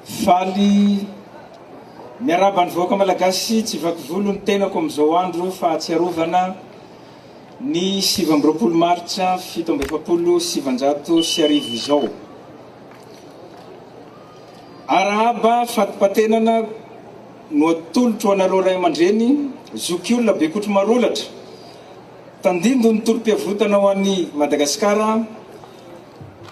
faly miaraba ny vahoaka malagasy tsy vaky volo ny tenako amin'izao andro fahatsiarovana ny 7 martsa 1770 izao. Arahaba fatipatenana no atolotro anareo ray aman-dreny zokiolona be kotro marolatra tandindo ny tolom-piavotana ho an'ny Madagasikara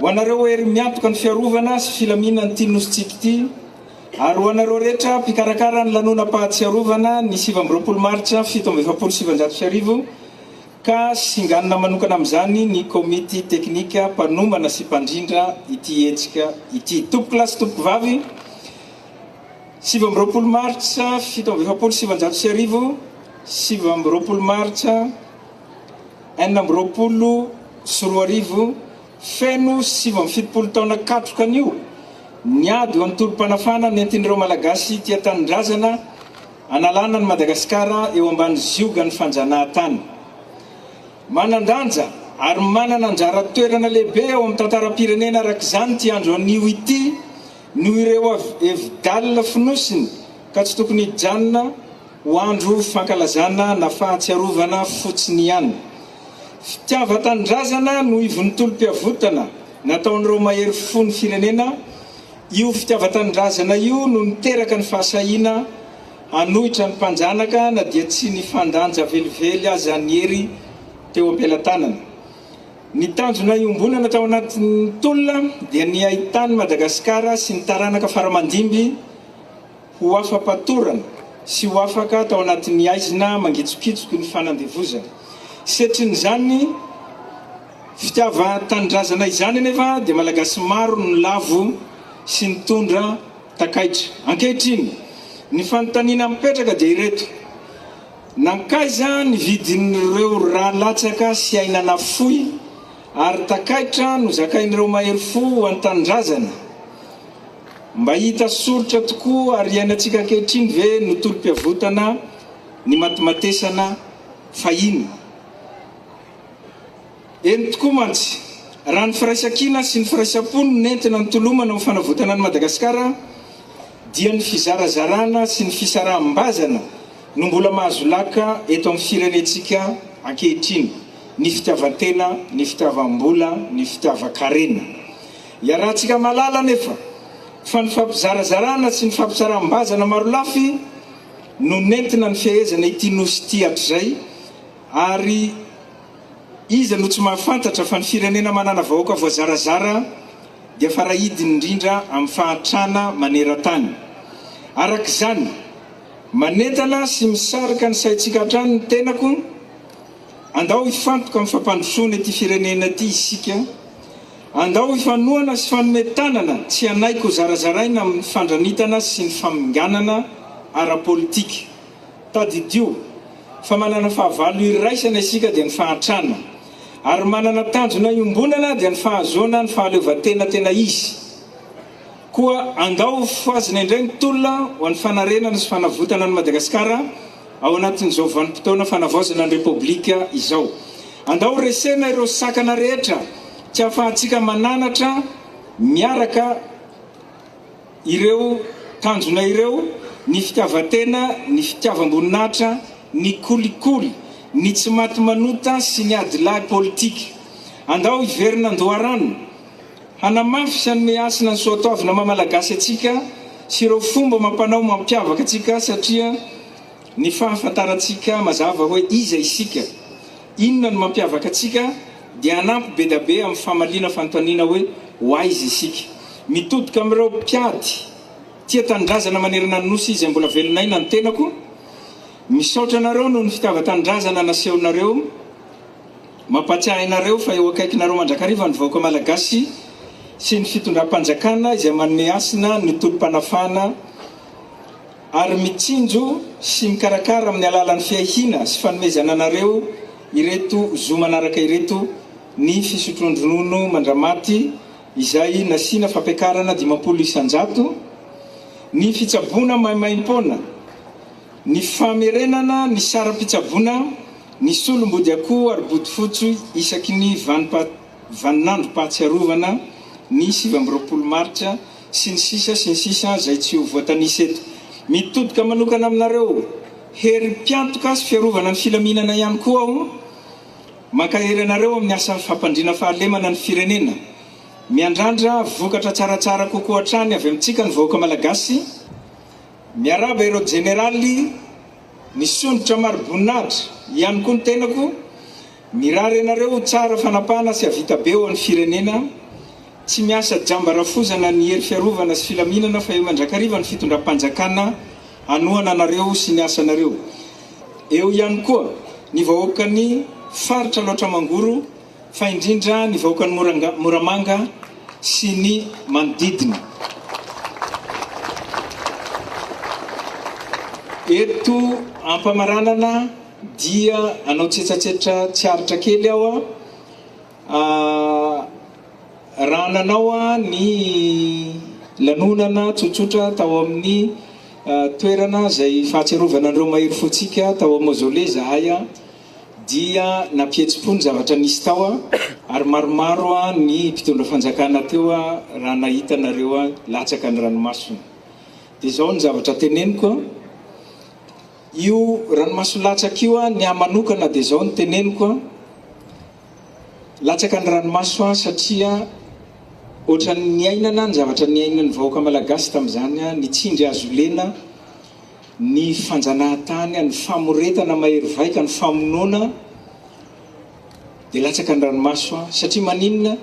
ho anareo hery miantoka ny fiarovana sy filaminana ny tinositsika ity ary ho anareo rehetra mpikarakara ny lanonam-pahatsiarovana ny 7 martsa 1770 ka singanina manokana amin'izany ny komity teknika mpanomana sy mpandrindra ity hetsika ity. Tompo lasy tompo vavy 7 martsa 1770 7 martsa 1920 feno 7 taona katroka anio niady ho antolo-panafana nentin'ireo malagasy tia tanindrazana analana ny Madagasikara eo ambany zioga ny fanjanahan-tany. Manandanja ary manana anjara toerana lehibe ao amin'ny tantaram-pirenena arak'izany ty andro anio ity no ireo evidalina finosiny ka tsy tokony hijanona ho andro fankalazana na fahatsiarovana fotsiny ihany. Fitiava-tanindrazana no ivon'ny tolom-piavotana nataon'ireo mahery fo ny firenena. Io fitiava-tanindrazana io no niteraka ny fahasahiana hanohitra ny mpanjanaka na dia tsy ny fandanja velively aza ny hery teo am-pelatanana. Ny tanjona iombonana tao anatin'ny tolona dia ny ahitany Madagasikara sy ny taranaka faramandimby ho afa-patorana sy ho afaka tao anatin'ny aizina mangitsokitsoky ny fanandevozana. Setrin'izany fitiava-tanindrazana izany anefa dia malagasy maro ny lavo sy ny tondra takaitra. Ankehitriny ny fanontaniana mipetraka dia ireto: nankaiza ny vidin'ireo raha latsaka sy ainana fohy ary takaitra no zakain'ireo mahery fo ho an-tanindrazana? Mba hita soritra tokoa ary iainantsika ankehitriny ve no tolom-piavotana ny matimatesana fahiny? Eny tokoa mantsy raha ny firaisan-kina sy ny firaisam-po no nentina ny tolomana amin'ny fanavotana ny Madagasikara dia ny fizarazarana sy ny fisaraham-bazana no mbola mahazo laka eto amin'ny firenentsika ankehitriny: ny fitiavan-tena, ny fitiavam-bola, ny fitiavan-karena. Iarahantsika malala nefa fa ny fampizarazarana sy ny fampisaraham-bazana maro lafy no nentina ny fehezana ity nosy ity hatrizay, ary iza no tsy mahafantatra fa ny firenena manana vahoaka voazarazara dia farahidiny indrindra amin'ny fahatrana maneran-tany. Arak'izany manentana sy misarika ny saintsika hatrany ny tenako andao hifantoka amin'ny fampandrosoana ity firenena ity isika, andao hifanohana sy fanometanana tsy hanaiko zarazaraina amin'ny fandranitana sy ny faminganana ara-politika. Tadidio fa manana fahavalo iraisana isika dia ny fahatrana, ary manana tanjona iombonana dia ny fahazoana ny fahaleovan-tena tena izy. Koa andao foazina indray ny tolona ho an'ny fanarenana sy fanavotana ny Madagasikara ao anatin'izao vanim-potoana fanavaozana ny repoblika izao. Andao resena ireo sakana rehetra tsy ahafahantsika mananatra miaraka ireo tanjona ireo: ny fitiavan-tena, ny fitiavam-boninahitra, ny kolikoly, ny tsy maty manota sy ny adilahy politika. Andao hiverina andoharano hanamafy sy hanome asina ny soatoavina mamalagasy atsika sy ireo fomba mampanao mampiavaka atsika, satria ny fahafantarantsika mazava hoe iza isika, inona no mampiavaka atsika dia hanampy be da be amin'ny famaliana fanontaniana hoe hoaiza isika. Mitodika amin'ireo mpiady tia tanindrazana manerana ny nosy izay mbola velonaina ny tenako, misaotra anareo noho ny fitiava-tanindrazana nasehonareo, mampatsiahy anareo fa eo akaikinareo mandrakariva ny vahoaka malagasy sy ny fitondram-panjakana izay manome asina ny tolom-panafana ary mitsinjo sy mikarakara amin'ny alalan'ny fiahina sy fanomezana anareo ireto zo manaraka ireto: ny fisotron-dronono mandramaty izay nasiana fampiakarana 50 isan-jato, ny fitsaboana maimaimpona, ny famerenana ny saram-pitsaboana, ny solom-body akoho ary body fotsy isaky ny vaninandro pahatsiarovana ny 7 martsa sy ny sisa zay tsy ho voatanisa eto. Mitodika manokana aminareo herim-piantoka sy fiarovana ny filaminana ihany koa aho, mankahery anareo amin'ny asa fampandriana fahalemana ny firenena, miandrandra vokatra tsaratsara kokoa hatrany avy amintsika ny vahoaka malagasy, miaraba ireo jeneraly ny sondrotra maroboninahitra ihany koa ny tenako, mirary anareo tsara fanapahana sy avita be eo amin'ny firenena, tsy miasa jambarafozana ny hery fiarovana sy filaminana fa eo mandrakariva ny fitondram-panjakana anoana anareo sy ny asanareo. Eo ihany koa ny vahoakany faritra loatra mangoro fa indrindra ny vahoakany Moramanga sy ny manodidina. Eto ampamaranana dia anao tsetratsetra tsy aritra kely aho rananao ny lanonana tsotsotra tao amin'ny toerana zay fahatsiarovana an'ireo mahery fotsika tao amin'ny mausolée zahay dia nampihetsi-po ny zavatra nisy tao ary maromaro ny mpitondra fanjakana teo raha nahita nareo latsaka ny ranomasina. Dia zao ny zavatra teneniko. Io ranomaso latsaka io ny amanokana dia zao ny teneniko. Latsaka ny ranomaso satria ohatran'ny niainana ny zavatra niainan'ny vahoaka malagasy tamin'izany ny tsindry azo lena, ny fanjanahantany, ny famoretana mahery vaika, ny famonoana, dia latsaka ny ranomaso satria maninona?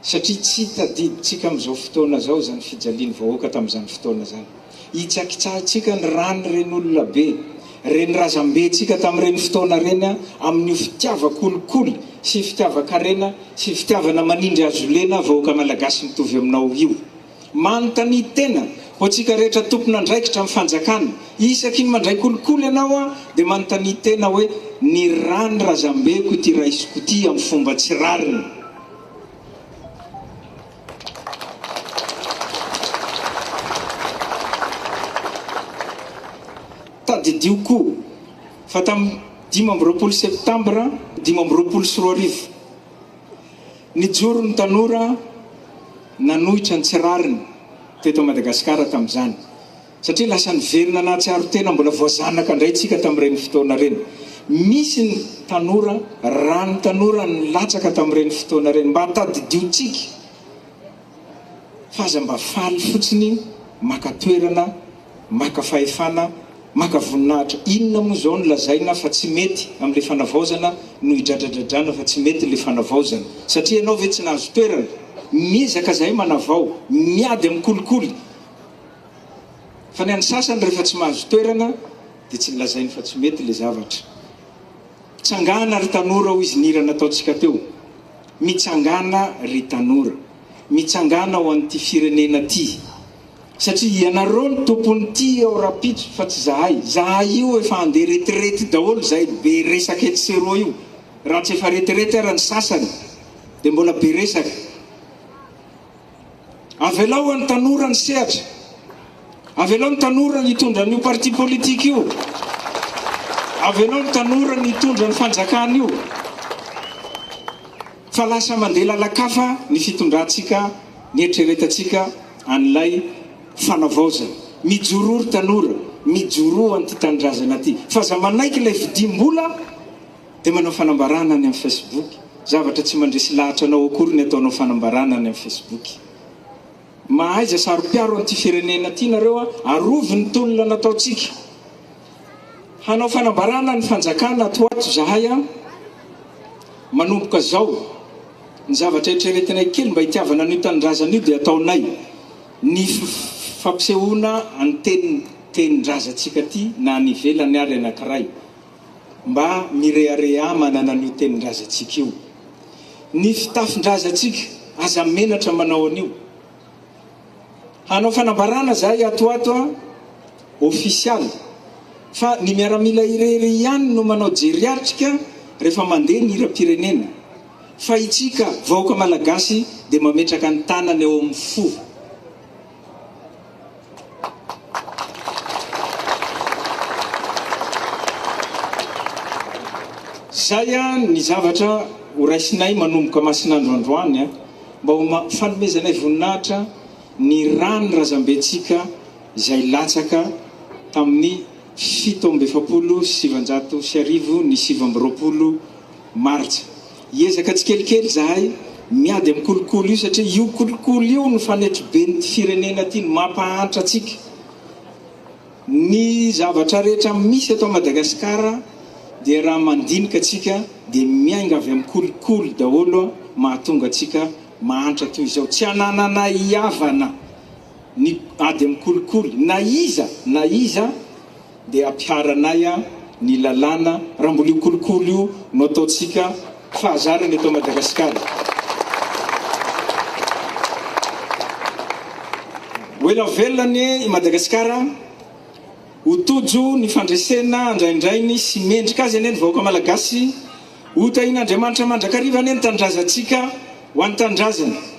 Satria tsy tadiditsika amin'izao fotoana zao zany fijaliany vahoaka tamin'izany fotoana zany. Itsakitsahitsika ny rany reny olona be, reny razambentsika tamin'ireny fotoana reny amin'ny fitiava-kolikoly sy fitiava-karena sy fitiavana manindry azo lena vahoaka malagasy mitovy aminao io. Manontany tena ho antsika rehetra tompona andraikitra amin'ny fanjakana, isaky ny mandray kolikoly ianao dia manontany tena hoe ny rany razambeko ity raisiko ity amin'ny fomba tsy rariny. Tadidioko fa tamin'ny 5 septambra 5 nijoro ny tanora nanohitra ny tsy rariny teto Madagasikara tamin'izany, satria lasa niverina na tsy aro tena mbola voazanaka indray tsika tamin'ireny fotoana reny. Misy ny tanora rany tanora ny latsaka tamin'ireny fotoana reny mba tadidiotsika fa aza mba faly fotsiny maka toerana, maka fahefana, maka voninahitra. Inona moa zao ny lazaina fa tsy mety amin'le fanavaozana no hidradradradrana fa tsy mety le fanavaozana, satria ianao ve tsy nahazo toerana, miezaka zahay manavao, miady amin'ny kolikoly, fa ny an'ny sasany rehefa tsy mahazo toerana dia tsy lazainy fa tsy mety le zavatra. Mitsangana ry tanora ho izy nirana ataontsika teo, mitsangana ry tanora, mitsangana ho an'ity firenena ty, satria ianareo ny tompony ty ao rapitso fa tsy zahay io efa andeha retirety daholo, zahay be resaka eto seroa io, raha tsy efa retirety ara ny sasany dia mbola be resaka. Avelao ny tanora ny sehatra, avelao ny tanora ny hitondra n'io parti politique io, avelao ny tanora ny hitondra ny fanjakana io, fa lasa mandeha lalakafa ny fitondrantsika, ny eritreretantsika an'ilay fanavaozana. Mijorory tanora, mijoro an'ity tanindrazana ty, fa za manaiky ilay vidim-bola dia manao fanambarana any amin'ny Facebook. Zavatra tsy mandresy lahatra anao akory ny ataonao fanambarana any amin'ny Facebook. Mahaiza sarom-piaro an'ity firenena ty nareo arovy ny tolona nataontsika. Hanao fanambarana ny fanjakana atoato zahay manomboka zao ny zavatra eritreretinay kely mba hitiavana an'io tanindrazana io dia ataonay ny fampisehoana ny tenin-drazantsika ty na ny ivelany ary anankiray mba mirearea manana an'io tenin-drazantsika io. Ny fitafin-drazantsika aza menatra manao an'io. Hanao fanambarana zahay atoato ofisialy, fa ny miaramila irery ihany no manao jeriatrika rehefa mandeha ny hiram-pirenena, fa itsika vahoaka malagasy dia mametraka ny tanany eo amin'ny fo. Zay ny zavatra ho raisinay manomboka masinandro androany mba ho fanomezanay voninahitra ny rany razambetsika izay latsaka tamin'ny 7/7/7 ny 7/20 martsa. Iezaka tsikelikely zahay miady amin'ny kolokolo io satria io kolokolo io no fanetro be ny firenena ty mampahantra atsika. Ny zavatra rehetra misy ato Madagasikara dia raha mandinika atsika dia miainga avy amin'ny kolokolo daholo mahatonga atsika mahantra toy izao. Tsy ananana iavana ny ady amin'ny kolokolo na iza dia ampiharanay ny lalàna raha mbola io kolokolo io no ataontsika fahazarana eto Madagasikara. Oela velany i Madagasikara utojo ny fandresena andraindrainy sy mendrika azy ane ny vahoaka malagasy. Ota iny Andriamanitra mandrakariva ane ny tandrazantsika ho any tandrazana.